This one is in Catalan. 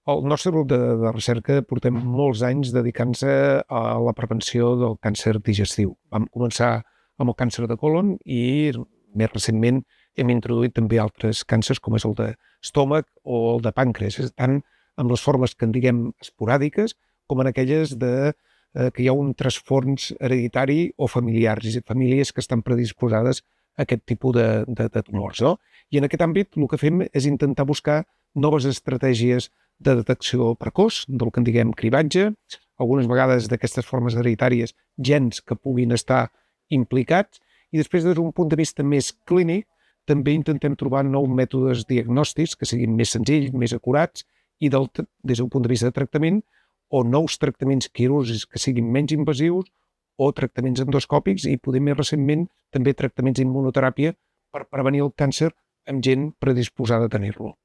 El nostre grup de recerca portem molts anys dedicant-nos a la prevenció del càncer digestiu. Vam començar amb el càncer de colon i més recentment hem introduït també altres càncers com és el d'estómac o el de pàncreas, tant amb les formes que en diguem esporàdiques com en aquelles que hi ha un trasfons hereditari o familiar, és a dir, famílies que estan predisposades a aquest tipus de tumors. No? I en aquest àmbit el que fem és intentar buscar noves estratègies de detecció precoç, del que en diguem cribatge, algunes vegades d'aquestes formes hereditàries, gens que puguin estar implicats, i després des d'un punt de vista més clínic també intentem trobar nous mètodes diagnòstics que siguin més senzills, més acurats, i des d'un punt de vista de tractament, o nous tractaments quirúrgics que siguin menys invasius, o tractaments endoscòpics i poder més recentment també tractaments d'immunoteràpia per prevenir el càncer amb gent predisposada a tenir-lo.